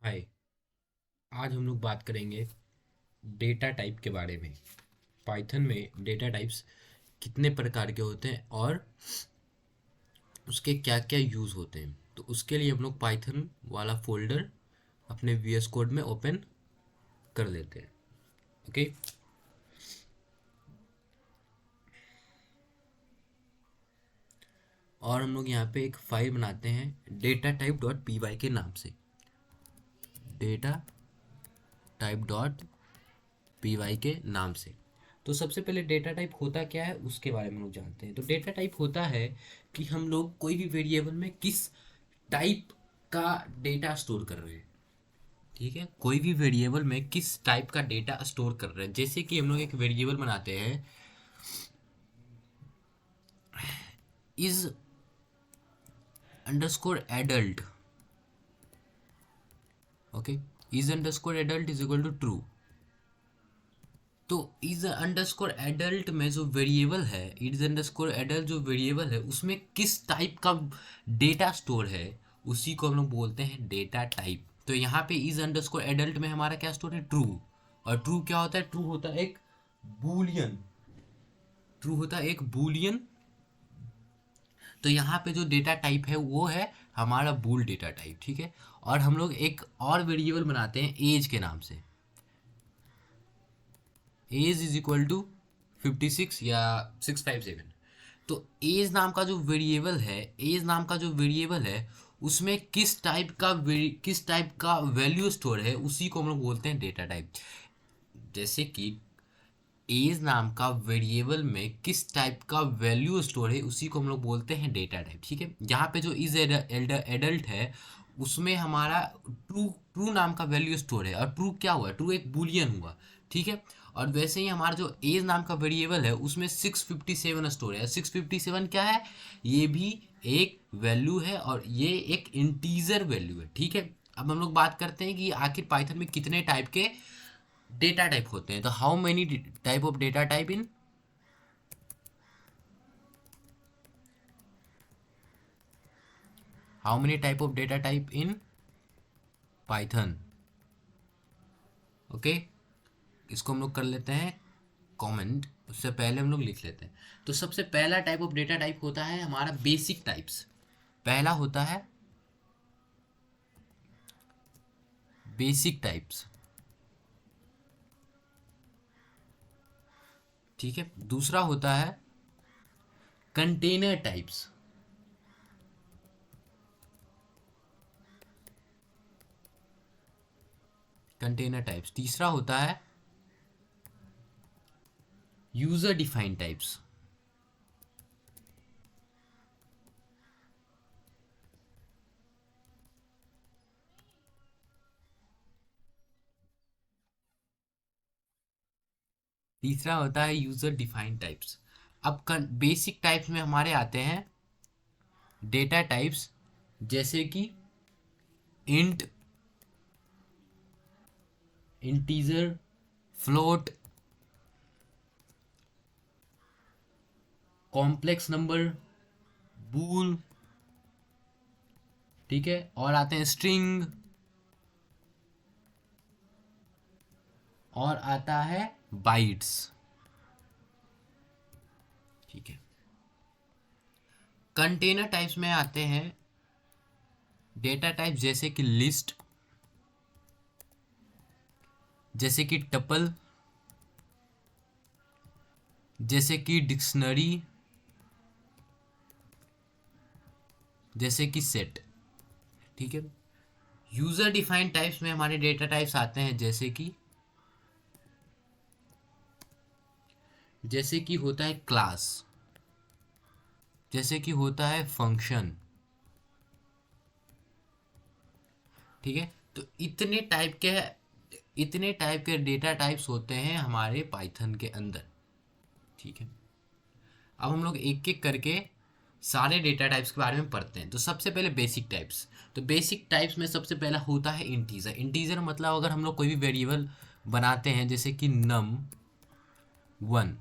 हाय। आज हम लोग बात करेंगे डेटा टाइप के बारे में। पाइथन में डेटा टाइप्स कितने प्रकार के होते हैं और उसके क्या क्या यूज़ होते हैं, तो उसके लिए हम लोग पाइथन वाला फोल्डर अपने वीएस कोड में ओपन कर लेते हैं। ओके। और हम लोग यहाँ पे एक फाइल बनाते हैं data type dot P Y के नाम से। Data type dot P Y के नाम से। तो सबसे पहले डेटा टाइप होता क्या है उसके बारे में लोग जानते हैं। तो डेटा टाइप होता है कि हम लोग कोई भी वेरिएबल में किस टाइप का डेटा स्टोर कर रहे हैं। ठीक है, कोई भी वेरिएबल में किस टाइप का डेटा स्टोर कर रहे हैं। जैसे कि हम लोग एक वेरिएबल बनाते हैं is underscore adult. Okay, is underscore adult is equal to true. तो इज अंडरस्कोर एडल्ट में जो वेरिएबल है, इज अंडरस्कोर एडल्ट जो वेरिएबल है उसमें किस टाइप का डेटा स्टोर है, उसी को हम लोग बोलते हैं डेटा टाइप। तो यहाँ पे इज अंडरस्कोर एडल्ट में हमारा क्या स्टोर है, ट्रू। और ट्रू क्या होता है, ट्रू होता है एक बूलियन। ट्रू होता है एक बूलियन। तो यहाँ पे जो डेटा टाइप है वो है हमारा बूल डेटा टाइप। ठीक है। और हम लोग एक और वेरिएबल बनाते हैं एज के नाम से। एज इज इक्वल टू 56 या 657। तो एज नाम का जो वेरिएबल है, एज नाम का जो वेरिएबल है उसमें किस टाइप का वैल्यू स्टोर है, उसी को हम लोग बोलते हैं डेटा टाइप। जैसे कि एज नाम का वेरिएबल में किस टाइप का वैल्यू स्टोर है उसी को हम लोग बोलते हैं डेटा टाइप। ठीक है। यहाँ पे जो इज एडल्ट है उसमें हमारा ट्रू ट्रू नाम का वैल्यू स्टोर है। और ट्रू क्या हुआ, ट्रू एक बुलियन हुआ। ठीक है। और वैसे ही हमारा जो एज नाम का वेरिएबल है उसमें 657 स्टोर है। 657 क्या है, ये भी एक वैल्यू है और ये एक इंटीजर वैल्यू है। ठीक है। अब हम लोग बात करते हैं कि आखिर पाइथन में कितने टाइप के डेटा टाइप होते हैं। तो how many type of data type in how many type of data type in Python. Okay, इसको हम लोग कर लेते हैं कमेंट। उससे पहले हम लोग लिख लेते हैं। तो सबसे पहला टाइप ऑफ डेटा टाइप होता है हमारा बेसिक टाइप्स। पहला होता है बेसिक टाइप्स। ठीक है। दूसरा होता है कंटेनर टाइप्स। Container types. तीसरा होता है यूजर डिफाइंड टाइप्स। तीसरा होता है यूजर डिफाइंड टाइप्स। अब बेसिक टाइप्स में हमारे आते हैं डेटा टाइप्स जैसे कि int, integer, float, complex number, bool. ठीक है। और आते हैं स्ट्रिंग, और आता है बाइट्स। ठीक है। कंटेनर टाइप्स में आते हैं डेटा टाइप जैसे कि लिस्ट, जैसे कि टपल, जैसे कि डिक्शनरी, जैसे कि सेट। ठीक है। यूजर डिफाइंड टाइप्स में हमारे डेटा टाइप्स आते हैं जैसे कि होता है क्लास, जैसे कि होता है फंक्शन। ठीक है। तो इतने टाइप के डेटा टाइप्स होते हैं हमारे पाइथन के अंदर। ठीक है। अब हम लोग एक एक करके सारे डेटा टाइप्स के बारे में पढ़ते हैं। तो सबसे पहले बेसिक टाइप्स। तो बेसिक टाइप्स में सबसे पहला होता है इंटीजर। इंटीजर मतलब अगर हम लोग कोई भी वेरिएबल बनाते हैं जैसे कि num1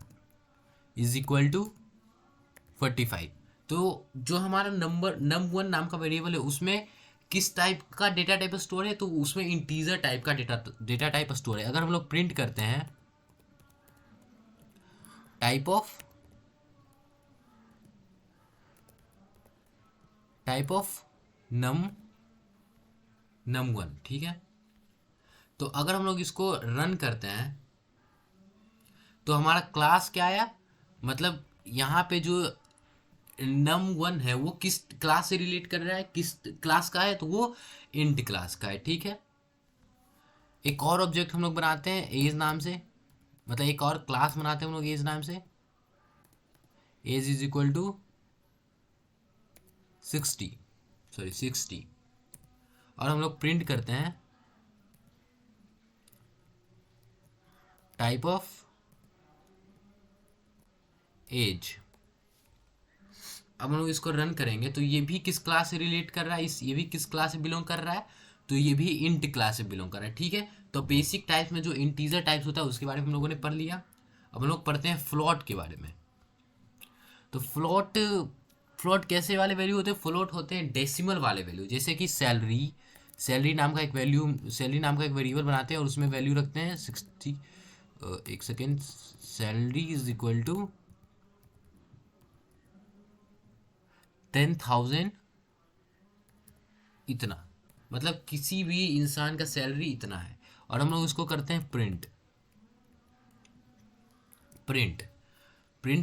इज इक्वल टू 45। तो जो हमारा नंबर num1 नाम का वेरिएबल है उसमें किस टाइप का डेटा टाइप स्टोर है, तो उसमें इंटीजर टाइप का डेटा टाइप स्टोर है। अगर हम लोग प्रिंट करते हैं टाइप ऑफ num1, ठीक है। तो अगर हम लोग इसको रन करते हैं तो हमारा क्लास क्या आया, मतलब यहाँ पे जो num1 है वो किस क्लास से रिलेट कर रहा है, किस क्लास का है, तो वो इंट क्लास का है, ठीक है। एक और ऑब्जेक्ट हम लोग बनाते हैं एज नाम से, मतलब एक और क्लास बनाते हैं हम लोग एज नाम से। एज इज इक्वल टू 60, और हम लोग प्रिंट करते हैं टाइप ऑफ एज। अब हम लोग इसको रन करेंगे तो ये भी किस क्लास से रिलेट कर रहा है, ये भी किस क्लास से बिलोंग कर रहा है, तो ये भी इंट क्लास से बिलोंग कर रहा है, ठीक है। तो बेसिक टाइप्स में जो इंटीजर टाइप्स होता है उसके बारे में हम लोगों ने पढ़ लिया। अब हम लोग पढ़ते हैं फ्लोट के बारे में। तो फ्लोट कैसे वाले वैल्यू होते हैं, फ्लोट होते हैं डेसिमल वाले वैल्यू, जैसे कि सैलरी नाम का एक वेरिएबल बनाते हैं और उसमें वैल्यू रखते हैं 60। एक second, salary is equal to 10,000 इतना, मतलब किसी भी इंसान का सैलरी इतना है। और हम लोग इसको करते हैं प्रिंट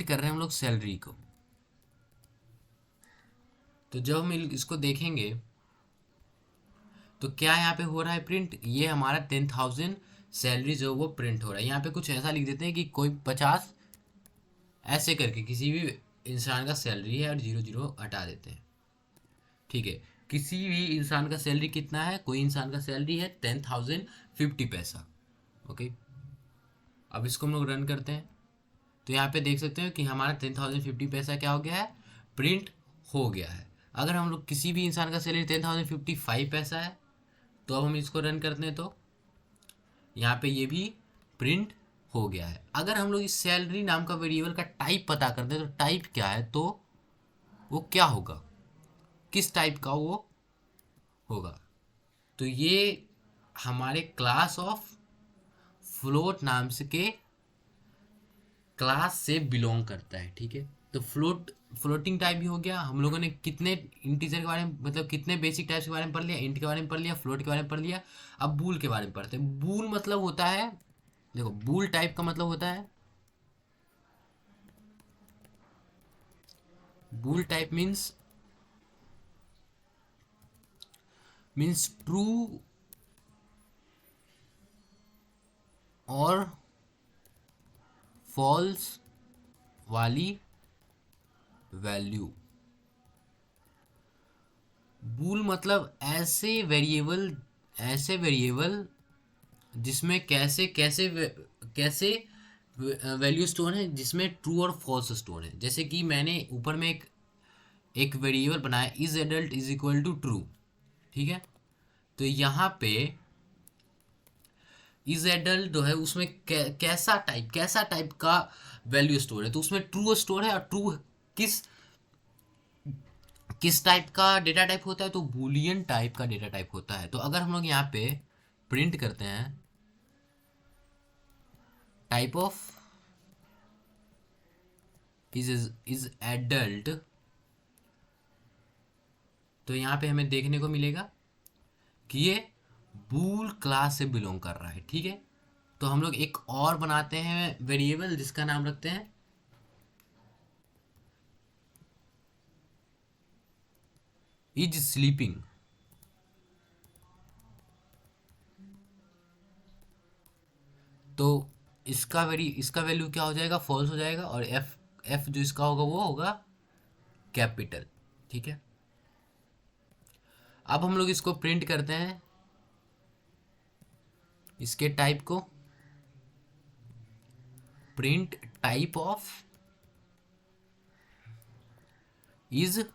कर रहे हैं हम लोग सैलरी को। तो जब हम इसको देखेंगे तो क्या यहाँ पे हो रहा है प्रिंट, ये हमारा 10,000 सैलरी जो वो प्रिंट हो रहा है। यहाँ पे कुछ ऐसा लिख देते हैं कि कोई 50 ऐसे करके किसी भी इंसान का सैलरी है और 0 हटा देते हैं, ठीक है। किसी भी इंसान का सैलरी कितना है, कोई इंसान का सैलरी है 10,050 पैसा, ओके। अब इसको हम लोग रन करते हैं तो यहाँ पे देख सकते हैं कि हमारा 10,050 पैसा क्या हो गया है, प्रिंट हो गया है। अगर हम लोग किसी भी इंसान का सैलरी 10,055 पैसा है तो अब हम इसको रन करते हैं तो यहाँ पे ये भी प्रिंट हो गया है। अगर हम लोग इस सैलरी नाम का वेरिएबल का टाइप पता करते हैं तो टाइप क्या है, तो वो क्या होगा, किस टाइप का वो होगा, तो ये हमारे क्लास ऑफ फ्लोट नाम से के क्लास से बिलोंग करता है, ठीक है। तो फ्लोटिंग टाइप भी हो गया। हम लोगों ने कितने इंटीजर के बारे में, मतलब कितने बेसिक टाइप्स के बारे में पढ़ लिया, इंट के बारे में पढ़ लिया, फ्लोट के बारे में पढ़ लिया। अब बूल के बारे में पढ़ते हैं। बूल मतलब होता है, देखो बूल टाइप का मतलब होता है, बूल टाइप मीन्स ट्रू और फॉल्स वाली वैल्यू। बूल मतलब ऐसे वेरिएबल जिसमें कैसे वैल्यू स्टोर है, जिसमें ट्रू और फॉल्स स्टोर है। जैसे कि मैंने ऊपर में एक वेरिएबल बनाया is adult is equal to true, ठीक है। तो यहाँ पे इज एडल्ट जो है उसमें कैसा टाइप का वैल्यू स्टोर है, तो उसमें ट्रू स्टोर है। और ट्रू किस टाइप का डेटा टाइप होता है, तो बूलियन टाइप का डेटा टाइप होता है। तो अगर हम लोग यहाँ पे प्रिंट करते हैं टाइप ऑफ इज एडल्ट, तो यहाँ पे हमें देखने को मिलेगा कि ये बूल क्लास से बिलोंग कर रहा है, ठीक है। तो हम लोग एक और बनाते हैं वेरिएबल जिसका नाम रखते हैं इज स्लीपिंग। तो इसका वैल्यू क्या हो जाएगा, फॉल्स हो जाएगा। और एफ जो इसका होगा वो होगा कैपिटल, ठीक है। अब हम लोग इसको प्रिंट करते हैं, इसके टाइप को, print type of is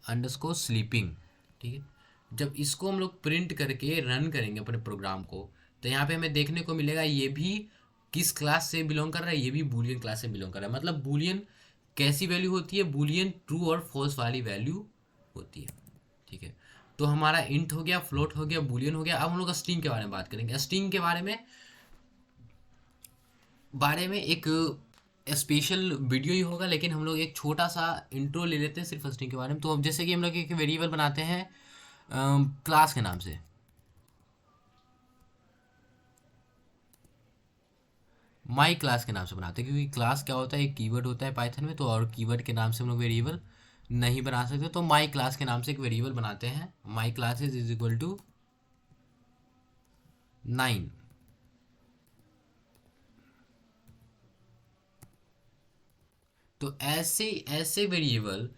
underscore sleeping, ठीक है। जब इसको हम लोग प्रिंट करके रन करेंगे अपने प्रोग्राम को, तो यहाँ पे हमें देखने को मिलेगा ये भी किस क्लास से बिलोंग कर रहा है, ये भी बूलियन क्लास से बिलोंग कर रहा है। मतलब बूलियन कैसी वैल्यू होती है, बूलियन ट्रू और फॉल्स वाली वैल्यू होती है, ठीक है, तो हमारा इंट हो गया, फ्लोट हो गया, बूलियन हो गया। अब हम लोग स्ट्रिंग के बारे में बात करेंगे। स्ट्रिंग के बारे में एक स्पेशल वीडियो ही होगा, लेकिन हम लोग एक छोटा सा इंट्रो ले लेते हैं सिर्फ स्ट्रिंग के बारे में। तो अब जैसे कि हम लोग एक वेरिएबल बनाते हैं क्लास के नाम से, माई क्लास के नाम से बनाते हैं, क्योंकि क्लास क्या होता है, एक कीवर्ड होता है पाइथन में, तो और कीवर्ड के नाम से हम लोग वेरिएबल नहीं बना सकते। तो माई क्लास के नाम से एक वेरिएबल बनाते हैं, my classes is equal to 9। तो ऐसे ऐसे वेरिएबल,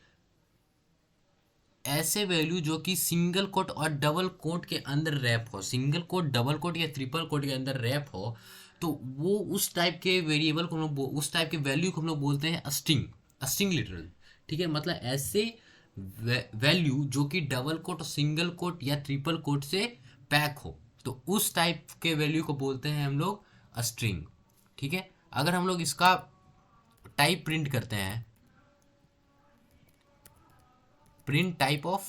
ऐसे वैल्यू जो कि सिंगल कोट और डबल कोट के अंदर रैप हो, सिंगल कोट, डबल कोट या ट्रिपल कोट के अंदर रैप हो, तो वो उस टाइप के वेरिएबल को हम लोग, उस टाइप के वैल्यू को हम लोग बोलते हैं स्ट्रिंग, स्ट्रिंग लिटरल। ठीक है, मतलब ऐसे वैल्यू जो कि डबल कोट, सिंगल कोट या ट्रिपल कोट से पैक हो, तो उस टाइप के वैल्यू को बोलते हैं हम लोग स्ट्रिंग। ठीक है, अगर हम लोग इसका टाइप प्रिंट करते हैं, print type of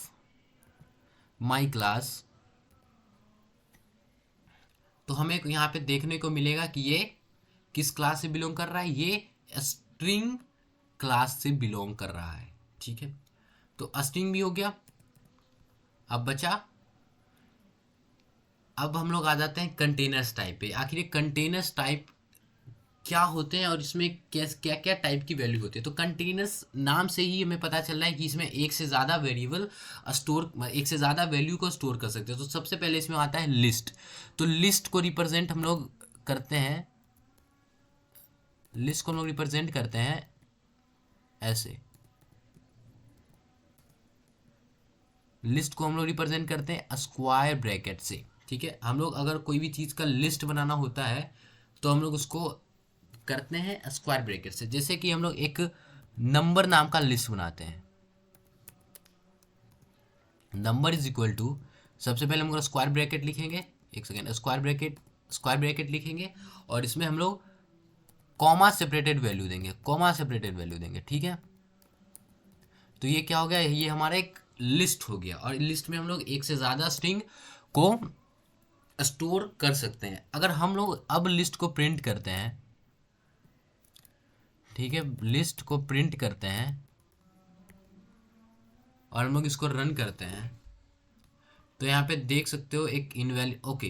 my class, तो हमें यहाँ पे देखने को मिलेगा कि ये किस क्लास से बिलोंग कर रहा है, ये स्ट्रिंग क्लास से बिलोंग कर रहा है। ठीक है, तो स्ट्रिंग भी हो गया। अब बचा, अब हम लोग आ जाते हैं कंटेनर्स टाइप पे। आखिर ये कंटेनर्स टाइप क्या होते हैं और इसमें क्या क्या टाइप की वैल्यू होती है। तो कंटेनर्स नाम से ही हमें पता चल रहा है कि इसमें एक से ज़्यादा वेरिएबल स्टोर, एक से ज़्यादा वैल्यू को स्टोर कर सकते हैं। तो सबसे पहले इसमें आता है लिस्ट। तो लिस्ट को रिप्रेजेंट हम लोग करते हैं, लिस्ट को हम लोग रिप्रेजेंट करते हैं ऐसे, लिस्ट को हम लोग रिप्रेजेंट करते हैं स्क्वायर ब्रैकेट से। ठीक है, हम लोग अगर कोई भी चीज़ का लिस्ट बनाना होता है तो हम लोग उसको करते हैं स्क्वायर ब्रैकेट से। जैसे कि हम लोग एक नंबर नाम का लिस्ट बनाते हैं, नंबर इज इक्वल टू, सबसे पहले हम लोग स्क्वायर ब्रैकेट लिखेंगे, एक सेकेंड, स्क्वायर ब्रैकेट लिखेंगे, और इसमें हम लोग कॉमा सेपरेटेड वैल्यू देंगे, कॉमा सेपरेटेड वैल्यू देंगे। ठीक है, तो ये क्या हो गया, ये हमारा एक लिस्ट हो गया, और लिस्ट में हम लोग एक से ज़्यादा स्ट्रिंग को स्टोर कर सकते हैं। अगर हम लोग अब लिस्ट को प्रिंट करते हैं, ठीक है, लिस्ट को प्रिंट करते हैं और हम लोग इसको रन करते हैं, तो यहाँ पे देख सकते हो एक इनवैलिड, ओके,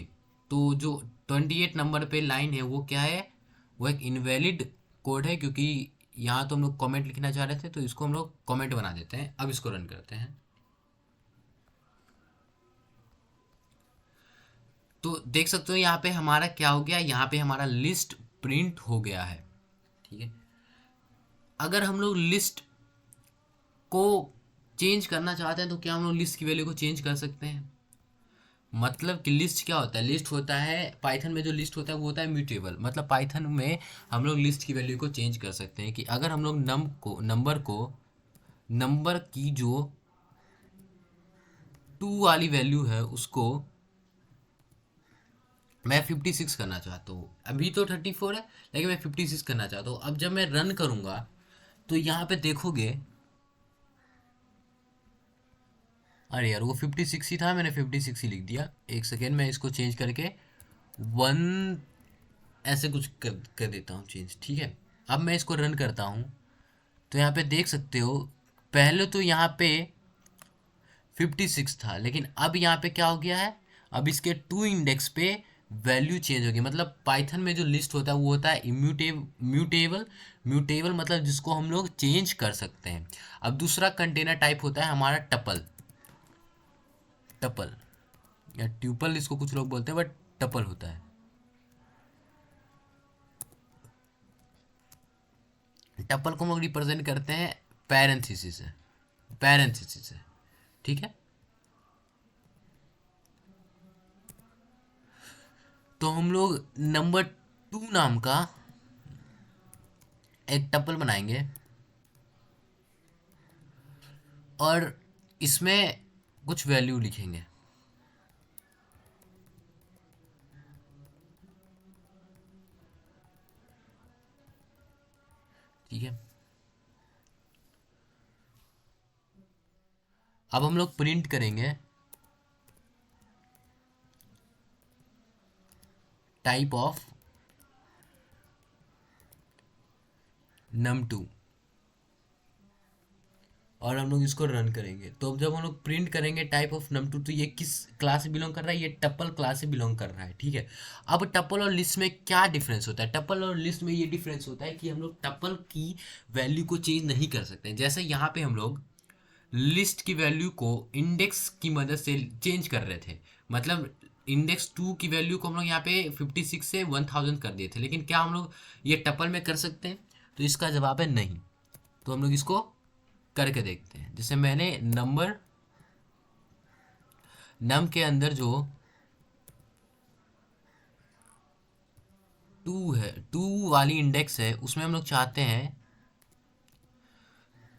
तो जो 28 नंबर पे लाइन है वो क्या है, वो एक इनवैलिड कोड है, क्योंकि यहाँ तो हम लोग कमेंट लिखना चाह रहे थे, तो इसको हम लोग कमेंट बना देते हैं। अब इसको रन करते हैं, तो देख सकते हो यहाँ पे हमारा क्या हो गया, यहाँ पे हमारा लिस्ट प्रिंट हो गया है। ठीक है, अगर हम लोग लिस्ट को चेंज करना चाहते हैं तो क्या हम लोग लिस्ट की वैल्यू को चेंज कर सकते हैं। मतलब कि लिस्ट क्या होता है, लिस्ट होता है पाइथन में, जो लिस्ट होता है वो होता है म्यूटेबल। मतलब पाइथन में हम लोग लिस्ट की वैल्यू को चेंज कर सकते हैं, कि अगर हम लोग नंबर की जो 2 वाली वैल्यू है उसको मैं 56 करना चाहता हूँ, अभी तो 34 है लेकिन मैं 56 करना चाहता हूँ। अब जब मैं रन करूँगा तो यहाँ पे देखोगे, अरे यार वो 56 ही था, मैंने 56 ही लिख दिया। एक सेकेंड, मैं इसको चेंज करके 1 ऐसे कुछ कर देता हूँ चेंज। ठीक है, अब मैं इसको रन करता हूँ, तो यहाँ पे देख सकते हो, पहले तो यहाँ पे 56 था, लेकिन अब यहाँ पे क्या हो गया है, अब इसके 2 इंडेक्स पे वैल्यू चेंज हो गई। मतलब पाइथन में जो लिस्ट होता है वो होता है म्यूटेबल, म्यूटेबल मतलब जिसको हम लोग चेंज कर सकते हैं। अब दूसरा कंटेनर टाइप होता है हमारा टपल, टपल या ट्यूपल इसको कुछ लोग बोलते हैं, बट टपल होता है। टपल को हम लोग रिप्रेजेंट करते हैं पैरेंथेसिस से, पैरेंथेसिस से। ठीक है, तो हम लोग नंबर 2 नाम का एक टपल बनाएंगे और इसमें कुछ वैल्यू लिखेंगे। ठीक है, अब हम लोग प्रिंट करेंगे टाइप ऑफ num2 और हम लोग इसको रन करेंगे। तो अब जब हम लोग प्रिंट करेंगे टाइप ऑफ num2 तो ये किस क्लास से बिलोंग कर रहा है, ये टप्पल क्लास से बिलोंग कर रहा है। ठीक है, अब टप्पल और लिस्ट में क्या डिफरेंस होता है? टप्पल और लिस्ट में ये डिफरेंस होता है कि हम लोग टप्पल की वैल्यू को चेंज नहीं कर सकते। जैसे यहाँ पे हम लोग लिस्ट की वैल्यू को इंडेक्स की मदद से चेंज कर रहे थे, मतलब इंडेक्स 2 की वैल्यू को हम लोग यहाँ पे 56 से 1000 कर दिए थे, लेकिन क्या हम लोग ये टप्पल में कर सकते हैं? तो इसका जवाब है नहीं। तो हम लोग इसको करके देखते हैं। जैसे मैंने नंबर नम के अंदर जो 2 है, 2 वाली इंडेक्स है, उसमें हम लोग चाहते हैं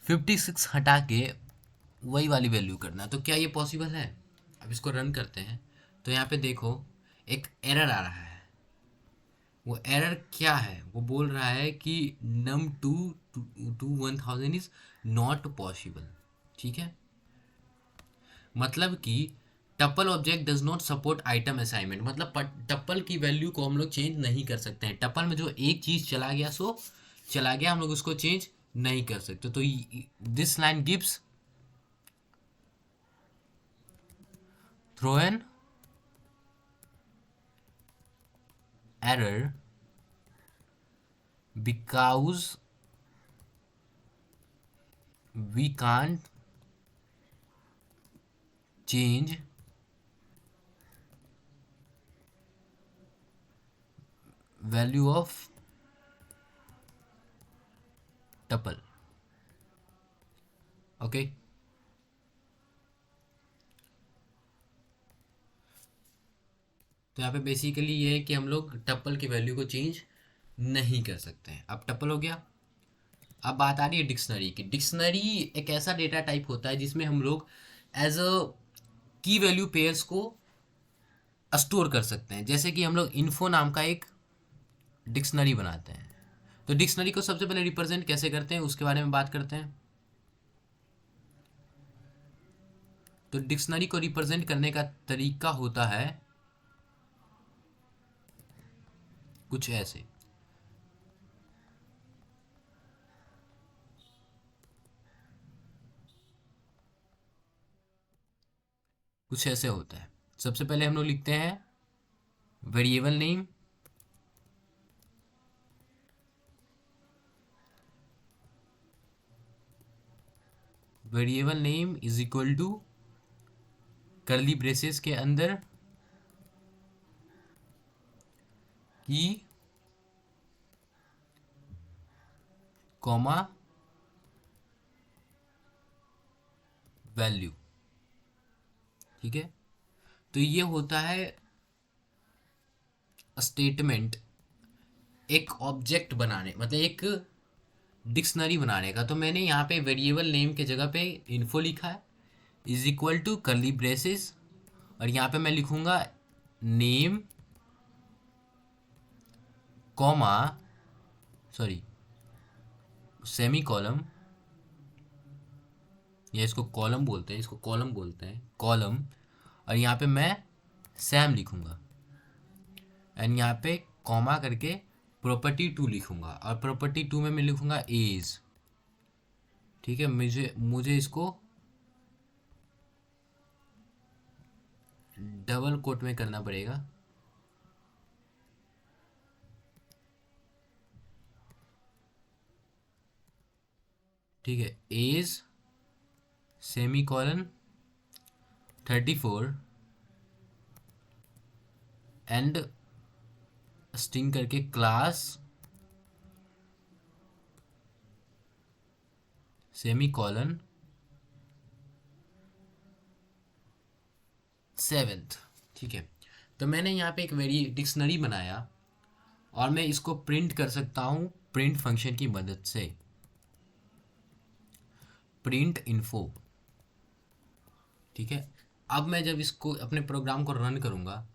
56 हटा के वही वाली वैल्यू करना। तो क्या ये पॉसिबल है? अब इसको रन करते हैं तो यहाँ पे देखो एक एरर आ रहा है। वो एरर क्या है? वो बोल रहा है कि num two 1000 is not possible. ठीक है, मतलब कि tuple object does not support item assignment, मतलब टप्पल की वैल्यू को हम लोग चेंज नहीं कर सकते हैं। टप्पल में जो एक चीज चला गया सो चला गया, हम लोग उसको चेंज नहीं कर सकते। तो this line gives throw an error because we can't change value of tuple. Okay, तो यहाँ पे बेसिकली ये है कि हम लोग टप्पल की वैल्यू को चेंज नहीं कर सकते हैं। अब टप्पल हो गया। अब बात आ रही है डिक्शनरी की। डिक्शनरी एक ऐसा डेटा टाइप होता है जिसमें हम लोग एज अ की वैल्यू पेयर्स को स्टोर कर सकते हैं। जैसे कि हम लोग इन्फो नाम का एक डिक्शनरी बनाते हैं। तो डिक्शनरी को सबसे पहले रिप्रेजेंट कैसे करते हैं उसके बारे में बात करते हैं। तो डिक्शनरी को रिप्रेजेंट करने का तरीका होता है कुछ ऐसे। कुछ ऐसे होता है। सबसे पहले हम लोग लिखते हैं variable name, variable name is equal to curly braces के अंदर की कॉमा वैल्यू। ठीक है, तो ये होता है स्टेटमेंट एक ऑब्जेक्ट बनाने, मतलब एक डिक्शनरी बनाने का। तो मैंने यहाँ पे वेरिएबल नेम के जगह पे इन्फो लिखा है is equal to curly braces, और यहाँ पे मैं लिखूंगा name comma sorry semi colon, या इसको कॉलम बोलते हैं, इसको कॉलम बोलते हैं, कॉलम। और यहाँ पे मैं सैम लिखूंगा एंड यहाँ पे कॉमा करके प्रॉपर्टी 2 लिखूंगा, और प्रॉपर्टी 2 में मैं लिखूंगा एज। ठीक है, मुझे मुझे इसको डबल कोट में करना पड़ेगा। ठीक है, age semi colon 34 and string करके क्लास सेमी कॉलन 7th। ठीक है, तो मैंने यहाँ पे एक वेरी डिक्शनरी बनाया और मैं इसको प्रिंट कर सकता हूँ प्रिंट फंक्शन की मदद से, प्रिंट इन्फो। ठीक है, अब मैं जब इसको अपने प्रोग्राम को रन करूँगा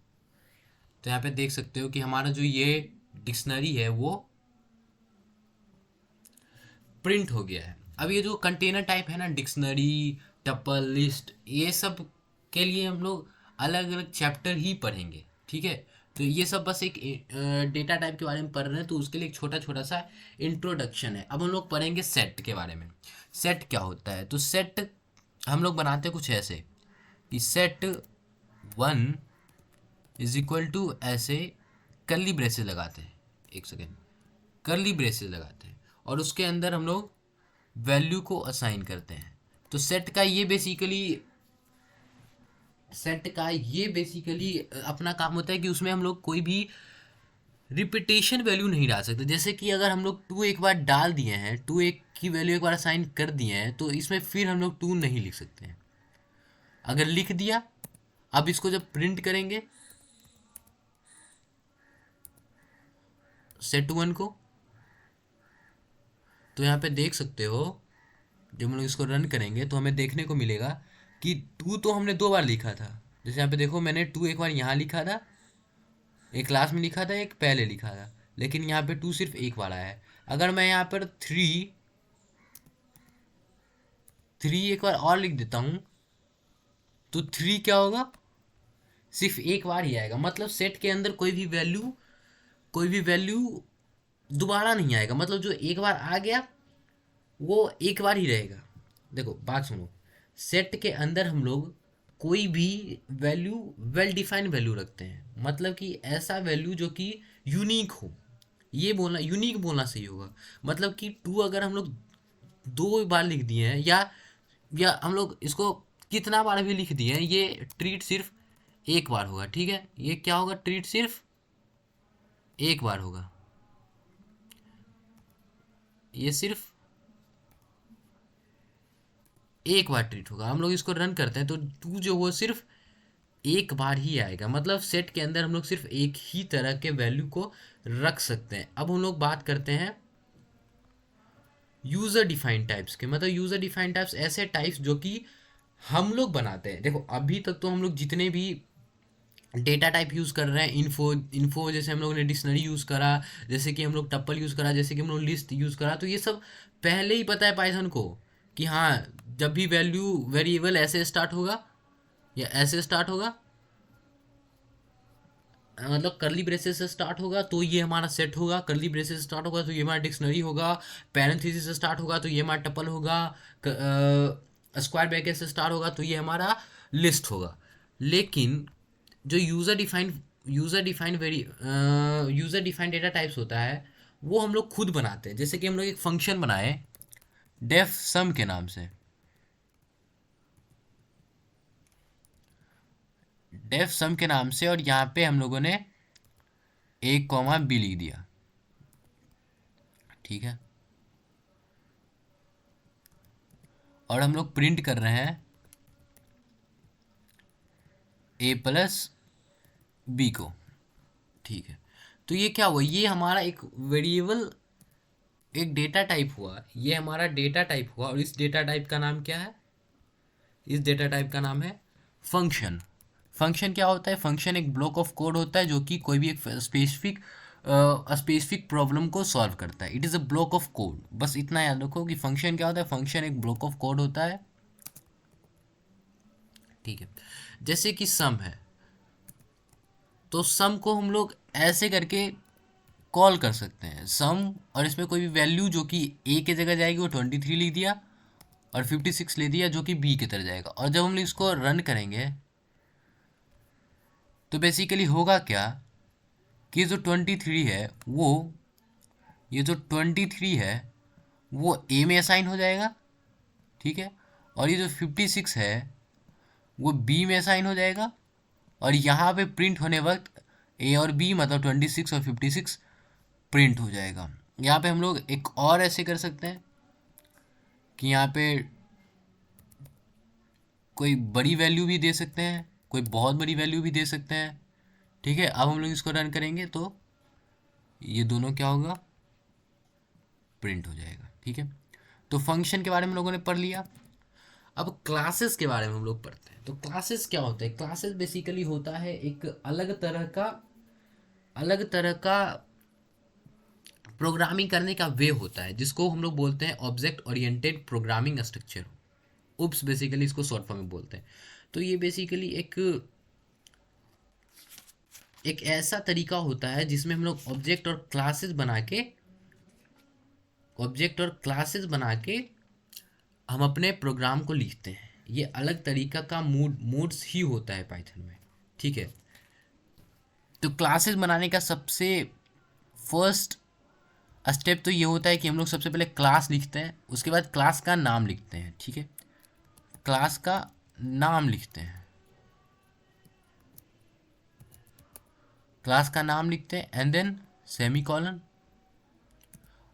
तो यहाँ पे देख सकते हो कि हमारा जो ये डिक्शनरी है वो प्रिंट हो गया है। अब ये जो कंटेनर टाइप है ना, डिक्शनरी, टपल, लिस्ट, ये सब के लिए हम लोग अलग अलग चैप्टर ही पढ़ेंगे, ठीक है। तो ये सब बस एक डेटा टाइप के बारे में पढ़ रहे हैं, तो उसके लिए एक छोटा छोटा सा इंट्रोडक्शन है। अब हम लोग पढ़ेंगे सेट के बारे में। सेट क्या होता है? तो सेट हम लोग बनाते हैं कुछ ऐसे कि सेट 1 इज इक्वल टू, ऐसे कर्ली ब्रेसेस लगाते हैं, एक सेकेंड, कर्ली ब्रेसेस लगाते हैं और उसके अंदर हम लोग वैल्यू को असाइन करते हैं। तो सेट का ये बेसिकली अपना काम होता है कि उसमें हम लोग कोई भी रिपीटेशन वैल्यू नहीं डाल सकते। जैसे कि अगर हम लोग 2 एक बार डाल दिए हैं, 2 एक की वैल्यू एक बार असाइन कर दिए हैं, तो इसमें फिर हम लोग 2 नहीं लिख सकते हैं। अगर लिख दिया, अब इसको जब प्रिंट करेंगे सेट 1 को, तो यहाँ पे देख सकते हो, जब हम लोग इसको रन करेंगे तो हमें देखने को मिलेगा कि 2 तो हमने 2 बार लिखा था। जैसे यहाँ पे देखो, मैंने 2 एक बार यहाँ लिखा था, एक क्लास में लिखा था, एक पहले लिखा था, लेकिन यहाँ पे 2 सिर्फ एक बार आया है। अगर मैं यहाँ पर 3 एक बार और लिख देता हूँ, तो 3 क्या होगा? सिर्फ एक बार ही आएगा। मतलब सेट के अंदर कोई भी वैल्यू दोबारा नहीं आएगा। मतलब जो एक बार आ गया वो एक बार ही रहेगा। देखो बात सुनो, सेट के अंदर हम लोग कोई भी वैल्यू वेल डिफाइंड वैल्यू रखते हैं। मतलब कि ऐसा वैल्यू जो कि यूनिक हो, ये बोलना यूनिक बोलना सही होगा। मतलब कि 2 अगर हम लोग 2 बार लिख दिए हैं, या हम लोग इसको कितना बार भी लिख दिए हैं, ये ट्रीट सिर्फ एक बार होगा, ठीक है। ये क्या होगा? ट्रीट सिर्फ एक बार होगा, ये सिर्फ एक बार ट्रीट होगा। हम लोग इसको रन करते हैं तो 2 जो वो सिर्फ एक बार ही आएगा। मतलब सेट के अंदर हम लोग सिर्फ एक ही तरह के वैल्यू को रख सकते हैं। अब हम लोग बात करते हैं यूज़र डिफाइंड टाइप्स के। मतलब यूज़र डिफाइंड टाइप्स ऐसे टाइप्स जो कि हम लोग बनाते हैं। देखो अभी तक तो हम लोग जितने भी डेटा टाइप यूज़ कर रहे हैं, इन्फो जैसे हम लोग ने डिक्शनरी यूज़ करा, जैसे कि हम लोग टप्पल यूज़ करा, जैसे कि हम लोग लिस्ट यूज़ करा, तो ये सब पहले ही पता है पाइथन को कि हाँ, जब भी वैल्यू वेरिएबल ऐसे स्टार्ट होगा या ऐसे स्टार्ट होगा, मतलब कर्ली ब्रेसेस से स्टार्ट होगा तो ये हमारा सेट होगा, कर्ली ब्रेसेस से स्टार्ट होगा तो ये हमारा डिक्शनरी होगा, पैरेंथेसिस से स्टार्ट होगा तो ये हमारा टपल होगा, स्क्वायर ब्रैकेट से स्टार्ट होगा तो ये हमारा लिस्ट होगा। लेकिन जो यूज़र डिफाइंड डेटा टाइप्स होता है, वो हम लोग खुद बनाते हैं। जैसे कि हम लोग एक फंक्शन बनाए डेफ सम के नाम से, और यहाँ पे हम लोगों ने एक कॉमा बी लिख दिया, ठीक है। और हम लोग प्रिंट कर रहे हैं ए प्लस बी को, ठीक है। तो ये क्या हुआ? ये हमारा एक वेरिएबल, एक डेटा टाइप हुआ, ये हमारा डेटा टाइप हुआ। और इस डेटा टाइप का नाम क्या है? इस डेटा टाइप का नाम है फंक्शन। फंक्शन क्या होता है? फंक्शन एक ब्लॉक ऑफ कोड होता है जो कि कोई भी एक स्पेसिफिक प्रॉब्लम को सॉल्व करता है। It is a block of code. बस इतना याद रखो कि फंक्शन क्या होता है। फंक्शन एक ब्लॉक ऑफ कोड होता है, ठीक है। जैसे कि सम है, तो सम को हम लोग ऐसे करके कॉल कर सकते हैं सम, और इसमें कोई भी वैल्यू जो कि ए के जगह जाएगी वो 23 लिख दिया, और 56 ले दिया जो कि बी की तरह जाएगा। और जब हम लोग इसको रन करेंगे तो बेसिकली होगा क्या कि जो 23 है ये जो 23 है वो ए में असाइन हो जाएगा, ठीक है। और ये जो 56 है वो बी में असाइन हो जाएगा। और यहाँ पे प्रिंट होने वक्त ए और बी, मतलब 26 और 56 प्रिंट हो जाएगा। यहाँ पे हम लोग एक और ऐसे कर सकते हैं कि यहाँ पे कोई बड़ी वैल्यू भी दे सकते हैं, कोई बहुत बड़ी वैल्यू भी दे सकते हैं, ठीक है। अब हम लोग इसको रन करेंगे तो ये दोनों क्या होगा? प्रिंट हो जाएगा, ठीक है। तो फंक्शन के बारे में हम लोगों ने पढ़ लिया। अब क्लासेस के बारे में हम लोग पढ़ते हैं। तो क्लासेस क्या होता है? क्लासेस बेसिकली होता है एक अलग तरह का प्रोग्रामिंग करने का वे होता है, जिसको हम लोग बोलते हैं ऑब्जेक्ट ओरिएंटेड प्रोग्रामिंग स्ट्रक्चर, उप्स बेसिकली इसको शॉर्ट फॉर्म में बोलते हैं। तो ये बेसिकली एक ऐसा तरीका होता है जिसमें हम लोग ऑब्जेक्ट और क्लासेस बना के हम अपने प्रोग्राम को लिखते हैं। ये अलग तरीका का मूड्स ही होता है पाइथन में, ठीक है। तो क्लासेस बनाने का सबसे फर्स्ट स्टेप तो ये होता है कि हम लोग सबसे पहले क्लास लिखते हैं, उसके बाद क्लास का नाम लिखते हैं, ठीक है। क्लास का नाम लिखते हैं, एंड देन सेमी कॉलन।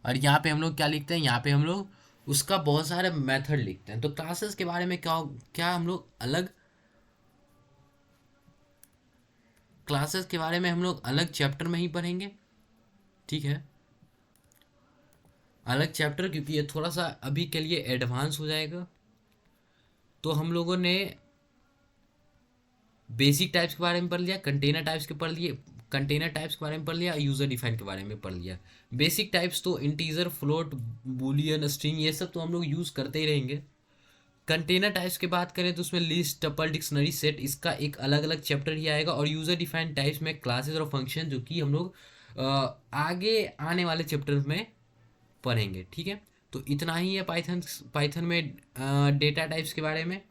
और यहाँ पे हम लोग क्या लिखते हैं, यहाँ पे हम लोग उसका बहुत सारे मेथड लिखते हैं। तो क्लासेस के बारे में क्या हम लोग अलग चैप्टर में ही पढ़ेंगे, ठीक है। अलग चैप्टर, क्योंकि ये थोड़ा सा अभी के लिए एडवांस हो जाएगा। तो हम लोगों ने बेसिक टाइप्स के बारे में पढ़ लिया, कंटेनर टाइप्स के बारे में पढ़ लिया, यूज़र डिफाइन के बारे में पढ़ लिया। बेसिक टाइप्स तो इंटीजर, फ्लोट, बूलियन, स्ट्रिंग, ये सब तो हम लोग यूज़ करते ही रहेंगे। कंटेनर टाइप्स की बात करें तो उसमें लिस्ट, टपल, डिक्शनरी, सेट, इसका एक अलग अलग चैप्टर ही आएगा। और यूज़र डिफाइंड टाइप्स में क्लासेस और फंक्शन, जो कि हम लोग आगे आने वाले चैप्टर में पढ़ेंगे, ठीक है। तो इतना ही है पाइथन में डेटा टाइप्स के बारे में।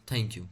Thank you.